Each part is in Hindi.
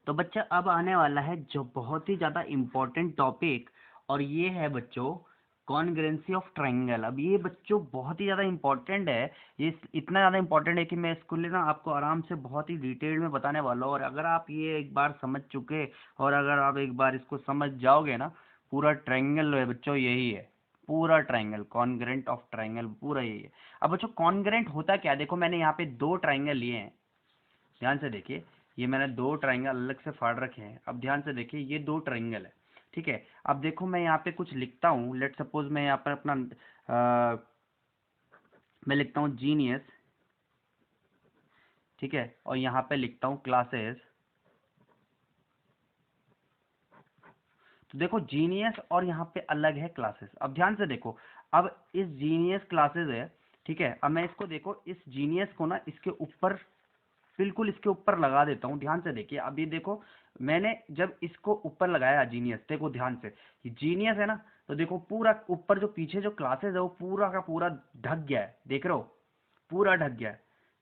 तो बच्चा अब आने वाला है जो बहुत ही ज़्यादा इम्पोर्टेंट टॉपिक, और ये है बच्चों कॉन्ग्रुएंसी ऑफ ट्रायंगल। अब ये बच्चों बहुत ही ज़्यादा इम्पोर्टेंट है। ये इतना ज़्यादा इम्पोर्टेंट है कि मैं इसको लेना आपको आराम से बहुत ही डिटेल में बताने वाला हूँ। और अगर आप ये एक बार समझ चुके और अगर आप एक बार इसको समझ जाओगे ना, पूरा ट्रायंगल है बच्चों यही है। पूरा ट्रायंगल, कॉन्ग्रुएंट ऑफ ट्रायंगल पूरा यही है। अब बच्चों कॉन्ग्रुएंट होता क्या है, देखो मैंने यहाँ पे दो ट्रायंगल लिए हैं, ध्यान से देखिए। ये मैंने दो ट्रायंगल अलग से फाड़ रखे हैं। अब ध्यान से देखिए, ये दो ट्रायंगल है, ठीक है। अब देखो मैं यहाँ पे कुछ लिखता हूँ, लेट सपोज मैं यहाँ पर अपना मैं लिखता हूँ जीनियस, ठीक है, और यहाँ पे लिखता हूँ क्लासेस। तो देखो जीनियस और यहाँ पे अलग है क्लासेस। अब ध्यान से देखो, अब इस जीनियस क्लासेस है, ठीक है। अब मैं इसको देखो, इस जीनियस को ना इसके ऊपर, बिल्कुल इसके ऊपर लगा देता हूँ। ध्यान से देखिए, अब ये देखो मैंने जब इसको ऊपर लगाया जीनियस, देखो ध्यान से, ये जीनियस है ना, तो देखो पूरा ऊपर जो पीछे जो क्लासेस है वो पूरा का पूरा ढक गया है, देख रहे हो, पूरा ढक गया है,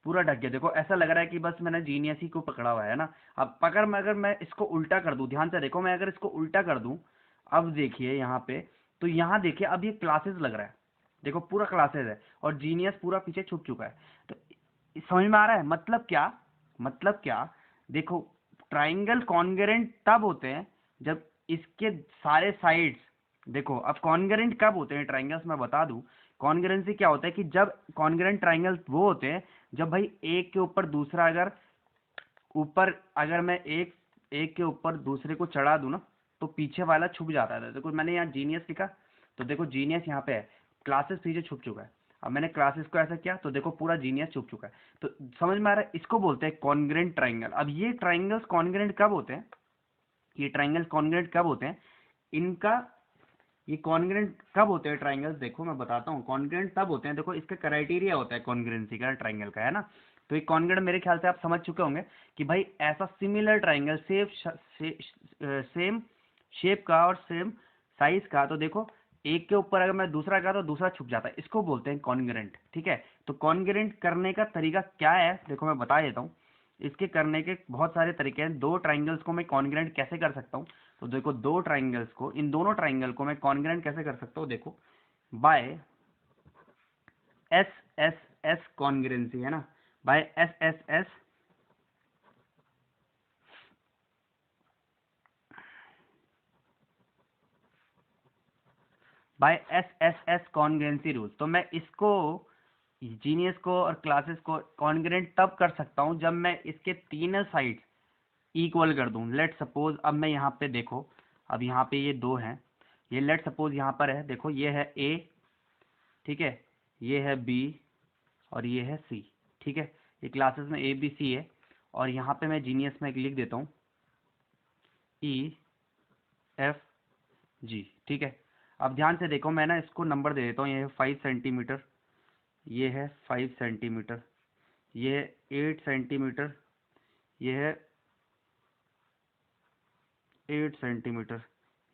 पूरा ढक गया। देखो ऐसा लग रहा है कि बस मैंने जीनियस ही को पकड़ा हुआ है ना। अब अगर मैं इसको उल्टा कर दूं, ध्यान से देखो, मैं अगर इसको उल्टा कर दूं, अब देखिए यहाँ पे, तो यहाँ देखिए अब ये क्लासेस लग रहा है, देखो पूरा क्लासेस है और जीनियस पूरा पीछे छुप चुका है। तो समझ में आ रहा है मतलब क्या? मतलब क्या, देखो ट्राइंगल कॉन्ग्रुएंट तब होते हैं जब इसके सारे साइड्स, देखो अब कॉन्ग्रुएंट कब होते हैं ट्राइंगल्स, मैं बता दूं। कॉन्ग्रुएंसी क्या होता है कि जब कॉन्ग्रुएंट ट्राइंगल वो होते हैं जब भाई एक के ऊपर दूसरा, अगर ऊपर अगर मैं एक एक के ऊपर दूसरे को चढ़ा दूं ना, तो पीछे वाला छुप जाता है। देखो मैंने यहाँ जीनियस लिखा, तो देखो जीनियस यहाँ पे है, क्लासेस पीछे छुप चुका है। अब मैंने क्लासेस को ऐसा किया तो देखो पूरा जीनियस छुप चुका है। तो समझ में आ रहा है, इसको बोलते हैं कॉन्ग्रुएंट ट्राइंगल। अब ये ट्राइंगल्स कॉन्ग्रुएंट कब होते हैं, ये ट्राइंगल्स कॉन्ग्रुएंट कब होते हैं, इनका ये कॉन्ग्रुएंट कब होते हैं ट्राइंगल्स, देखो मैं बताता हूँ। कॉन्ग्रुएंट तब होते हैं, देखो इसका क्राइटेरिया होता है कॉन्ग्रुएंसी का, ट्राइंगल का, है ना। तो ये कॉन्ग्रुएंट मेरे ख्याल से आप समझ चुके होंगे कि भाई ऐसा सिमिलर ट्राइंगल सेम शेप का और सेम साइज का, तो देखो एक के ऊपर अगर मैं दूसरा का तो दूसरा छुप जाता है, इसको बोलते हैं कॉन्ग्रुएंट, ठीक है। तो कॉन्ग्रुएंट करने का तरीका क्या है, देखो मैं बता देता हूँ। इसके करने के बहुत सारे तरीके हैं। दो ट्राइंगल्स को मैं कॉन्ग्रुएंट कैसे कर सकता हूँ, तो देखो दो ट्राइंगल्स को, इन दोनों ट्राइंगल को मैं कॉन्ग्रुएंट कैसे कर सकता हूँ, देखो by S S S congruency, है ना, by S S S, by S S S congruency rule. तो मैं इसको जीनियस को और क्लासेस को कॉन्ग्रुएंट तब कर सकता हूँ जब मैं इसके तीनों साइड इक्वल कर दूं। लेट सपोज अब मैं यहाँ पे देखो, अब यहाँ पे ये दो हैं, ये लेट सपोज यहाँ पर है, देखो ये है ए, ठीक है, ये है बी और ये है सी, ठीक है। ये क्लासेस में ए बी सी है, और यहाँ पे मैं जीनियस में एक लिख देता हूँ ई एफ जी, ठीक है। अब ध्यान से देखो, मैं ना इसको नंबर दे देता हूँ, ये है 5 सेंटीमीटर, ये है 5 सेंटीमीटर, ये है 8 सेंटीमीटर, ये है 8 सेंटीमीटर,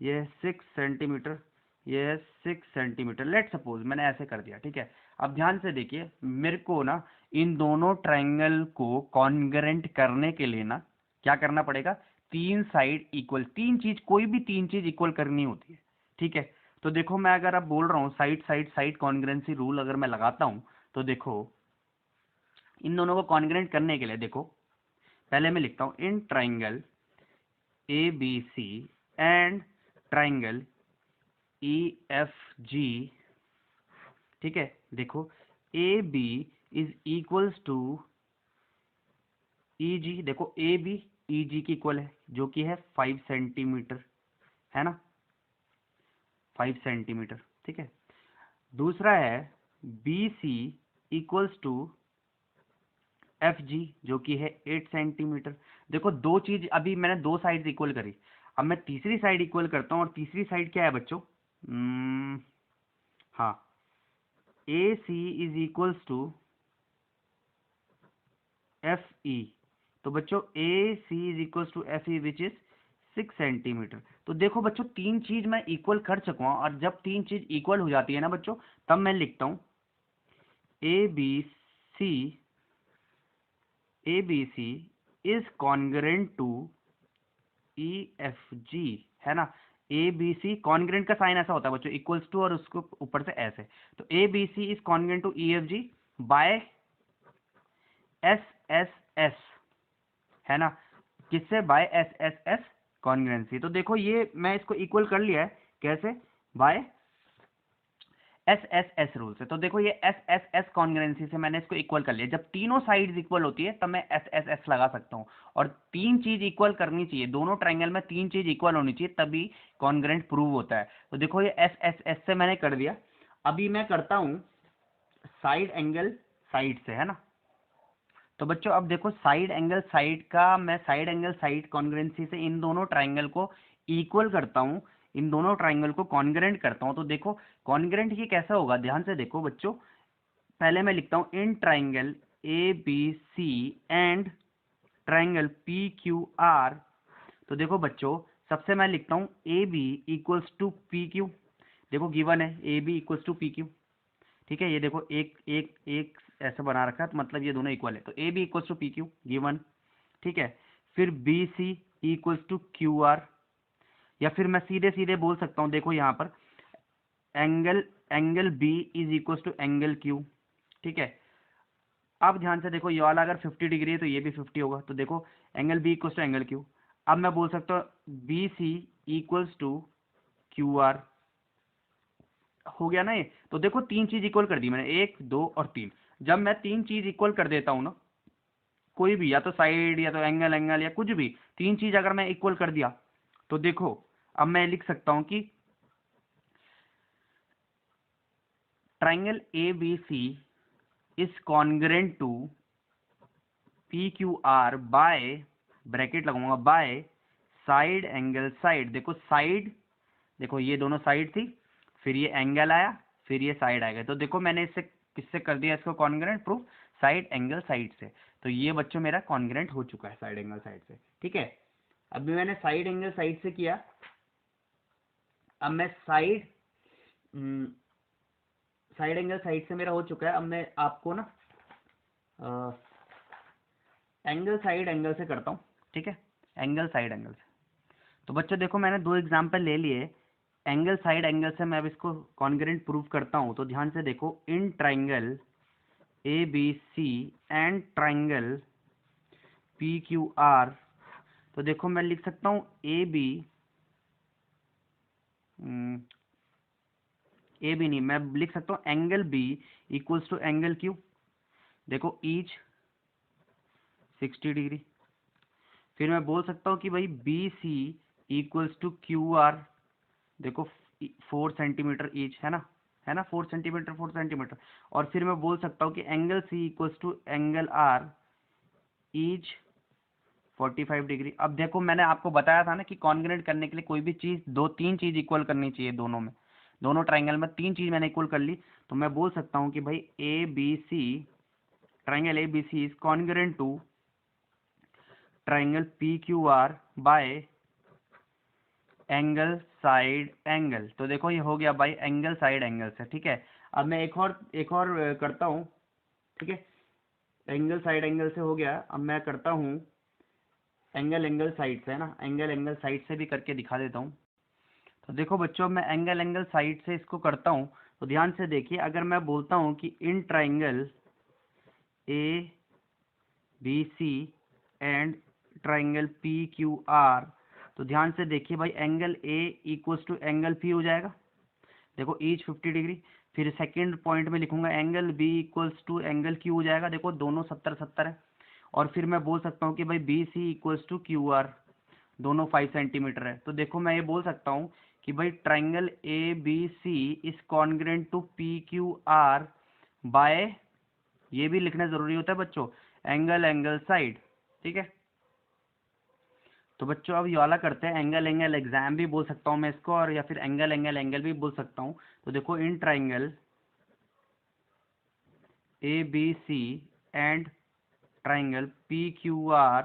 ये है 6 सेंटीमीटर, ये है 6 सेंटीमीटर। लेट सपोज मैंने ऐसे कर दिया, ठीक है। अब ध्यान से देखिए, मेरे को ना इन दोनों ट्राइंगल को कॉन्ग्रुएंट करने के लिए ना क्या करना पड़ेगा, तीन साइड इक्वल, तीन चीज, कोई भी तीन चीज इक्वल करनी होती है, ठीक है। तो देखो मैं अगर अब बोल रहा हूँ side side side congruency rule अगर मैं लगाता हूँ, तो देखो इन दोनों को कॉन्ग्रुएंट करने के लिए देखो, पहले मैं लिखता हूँ in triangle A B C and triangle E F G, ठीक है। देखो A B is equals to E G, देखो ए बी ई जी की इक्वल है, जो कि है 5 सेंटीमीटर, है ना, 5 सेंटीमीटर, ठीक है। दूसरा है B C equals to F G, जो कि है 8 सेंटीमीटर। देखो दो चीज, अभी मैंने दो साइड इक्वल करी, अब मैं तीसरी साइड इक्वल करता हूँ, और तीसरी साइड क्या है बच्चों, हाँ, A C is equals to F E. तो बच्चों A C is equals to F E which is 6 centimetre. तो देखो बच्चों तीन चीज मैं इक्वल कर चुका हूँ, और जब तीन चीज इक्वल हो जाती है ना बच्चों, तब मैं लिखता हूँ A B C, A B C is congruent to EFG, है ना, ABC कॉन्ग्रेंट का साइन ऐसा होता है बच्चों, इक्वल्स टू और उसको ऊपर से ऐसे, तो ABC is congruent to EFG by SSS, है ना, किससे, बाय SSS कॉन्ग्रेंसी। तो देखो ये मैं इसको इक्वल कर लिया है, कैसे, बाय SSS रूल से। तो देखो ये SSS कॉन्ग्रेंसी से मैंने इसको इक्वल कर लिया। जब तीनों साइड्स इक्वल होती है तब मैं SSS लगा सकता हूँ, और तीन चीज इक्वल करनी चाहिए, दोनों ट्रायंगल में तीन चीज इक्वल होनी चाहिए तभी कॉन्ग्रेंट प्रूव होता है। तो देखो ये SSS से मैंने कर दिया। अभी मैं करता हूँ साइड एंगल साइड से, है ना। तो बच्चों अब देखो साइड एंगल साइड का, मैं साइड एंगल साइड कॉन्ग्रेंसी से इन दोनों ट्राइंगल को इक्वल करता हूँ, इन दोनों ट्राइंगल को कॉन्ग्रेंट करता हूँ। तो देखो कॉन्ग्रेंट ये कैसा होगा, ध्यान से देखो बच्चों। पहले मैं लिखता हूँ in triangle ABC and triangle PQR। तो देखो बच्चों सबसे मैं लिखता हूँ AB इक्वल्स टू PQ। देखो गिवन है AB इक्वल्स टू PQ, ठीक है। ये देखो एक एक एक ऐसा बना रखा है, तो मतलब ये दोनों इक्वल है, तो A B equals to P Q given, ठीक है। फिर B C equals to Q R, या फिर मैं सीधे सीधे बोल सकता हूँ, देखो यहाँ पर angle angle B is equals to angle Q, ठीक है। अब ध्यान से देखो, ये वाला अगर 50 डिग्री है तो ये भी 50 होगा, तो देखो angle B equals to angle Q. अब मैं बोल सकता हूँ B C equals to Q R, हो गया ना ये। तो देखो तीन चीज इक्वल कर दी मैंने, एक दो और तीन। जब मैं तीन चीज इक्वल कर देता हूं ना, कोई भी, या तो साइड या तो एंगल एंगल या कुछ भी, तीन चीज अगर मैं इक्वल कर दिया, तो देखो अब मैं लिख सकता हूं कि triangle A B C is congruent to P Q R by, bracket लगाऊंगा, बाय साइड एंगल साइड। देखो साइड, देखो ये दोनों साइड थी, फिर ये एंगल आया, फिर ये साइड आएगा। तो देखो मैंने इससे किससे कर दिया इसको congruent proof, side angle side से। तो ये बच्चों मेरा कॉन्ग्रेंट हो चुका है साइड एंगल साइड से, ठीक है। अभी मैंने साइड एंगल साइड से किया, अब मैं साइड साइड एंगल साइड से मेरा हो चुका है। अब मैं आपको ना एंगल साइड एंगल से करता हूँ, ठीक है, एंगल साइड एंगल से। तो बच्चों देखो मैंने दो एग्जाम्पल ले लिए, एंगल साइड एंगल से मैं अब इसको कॉन्ग्रेंट प्रूव करता हूं। तो ध्यान से देखो, in triangle A B C and triangle P Q R. तो देखो मैं लिख सकता हूं ए बी नहीं, मैं लिख सकता हूं angle B equals to angle Q. देखो ईच 60 डिग्री। फिर मैं बोल सकता हूं कि भाई B C equals to Q R. देखो 4 सेंटीमीटर ईच, है ना 4 सेंटीमीटर 4 सेंटीमीटर। और फिर मैं बोल सकता हूँ कि angle C equals to angle R each 45 degree. अब देखो मैंने आपको बताया था ना कि कॉन्ग्रेंट करने के लिए कोई भी चीज, दो तीन चीज इक्वल करनी चाहिए दोनों में, दोनों ट्राइंगल में तीन चीज मैंने इक्वल कर ली। तो मैं बोल सकता हूँ कि भाई A B C, triangle A B C is congruent to triangle P Q R by angle side angle. तो देखो ये हो गया बाय एंगल साइड एंगल से, ठीक है। अब मैं एक और करता हूँ, ठीक है। एंगल साइड एंगल से हो गया, अब मैं करता हूँ एंगल एंगल साइड से, है ना, एंगल एंगल साइड से भी करके दिखा देता हूँ। तो देखो बच्चों मैं एंगल एंगल साइड से इसको करता हूँ। तो ध्यान से देखिए, अगर मैं बोलता हूँ कि in triangle A B C and triangle P Q R, तो ध्यान से देखिए भाई angle A equals to angle P हो जाएगा, देखो ईच 50 डिग्री। फिर सेकंड पॉइंट में लिखूंगा angle B equals to angle Q हो जाएगा, देखो दोनों 70-70 है। और फिर मैं बोल सकता हूँ कि भाई B C equals to Q R, दोनों 5 सेंटीमीटर है। तो देखो मैं ये बोल सकता हूँ कि भाई triangle A B C is congruent to P Q R by, ये भी लिखना जरूरी होता है बच्चों, एंगल एंगल साइड, ठीक है। तो बच्चों अब ये वाला करते हैं, एंगल एंगल एग्जाम भी बोल सकता हूँ मैं इसको, और या फिर एंगल एंगल एंगल भी बोल सकता हूँ। तो देखो in triangle A B C and triangle P Q R,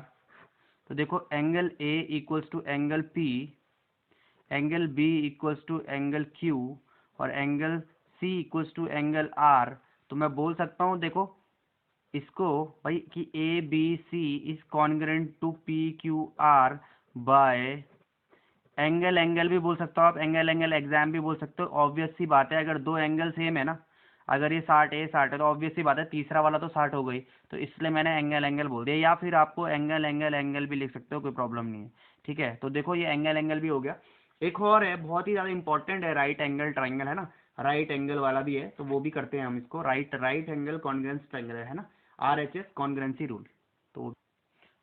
तो देखो angle A equals to angle P, angle B equals to angle Q, और angle C equals to angle R. तो मैं बोल सकता हूँ देखो इसको भाई कि A B C is congruent to P Q R by angle, angle भी बोल सकते हो आप, एंगल एंगल एग्जाम भी बोल सकते हो। ऑब्वियस सी बात है, अगर दो एंगल सेम है ना, अगर ये 60 है 60 है, तो ऑब्वियस सी बात है तीसरा वाला तो 60 हो गई, तो इसलिए मैंने एंगल एंगल बोल दिया। या फिर आपको एंगल एंगल एंगल भी लिख सकते हो, कोई प्रॉब्लम नहीं है। ठीक है, तो देखो ये एंगल एंगल भी हो गया। एक और है बहुत ही ज़्यादा इंपॉर्टेंट है, राइट एंगल ट्राइंगल है ना, राइट एंगल वाला भी है, तो वो भी करते हैं हम इसको। Right right angle congruence triangle है ना, RHS कॉन्ग्रुएंसी रूल। तो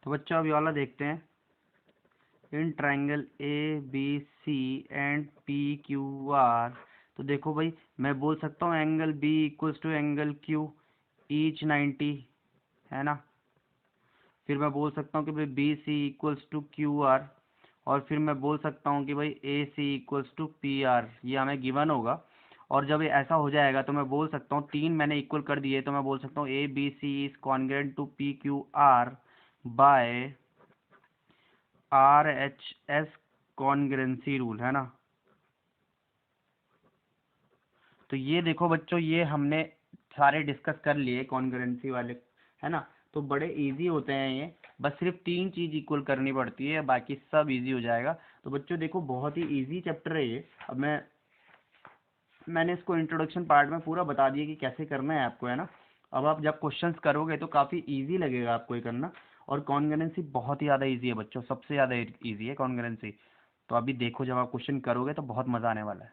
बच्चों अब ये वाला देखते हैं। In triangle ABC and PQR, तो देखो भाई मैं बोल सकता हूँ angle B equals to angle Q, each 90 है ना। फिर मैं बोल सकता हूँ कि भाई BC इक्वल्स टू QR, और फिर मैं बोल सकता हूँ कि भाई AC इक्वल्स टू PR, ये हमें गिवन होगा। और जब ये ऐसा हो जाएगा तो मैं बोल सकता हूँ, तीन मैंने इक्वल कर दिए, तो मैं बोल सकता हूँ ABC is congruent to PQR by RHS congruency rule, है ना। तो ये देखो बच्चों, ये हमने सारे डिस्कस कर लिए कॉन्ग्रुएंसी वाले, है ना। तो बड़े इजी होते हैं ये, बस सिर्फ तीन चीज इक्वल करनी पड़ती है, बाकी सब इजी हो जाएगा। तो बच्चों देखो बहुत ही इजी चैप्टर है ये। अब मैंने इसको इंट्रोडक्शन पार्ट में पूरा बता दिया कि कैसे करना है आपको, है ना। अब आप जब क्वेश्चंस करोगे तो काफ़ी इजी लगेगा आपको ये करना। और कॉन्ग्रुएंसी बहुत ही ज़्यादा इजी है बच्चों, सबसे ज़्यादा इजी है कॉन्ग्रुएंसी। तो अभी देखो जब आप क्वेश्चन करोगे तो बहुत मज़ा आने वाला है।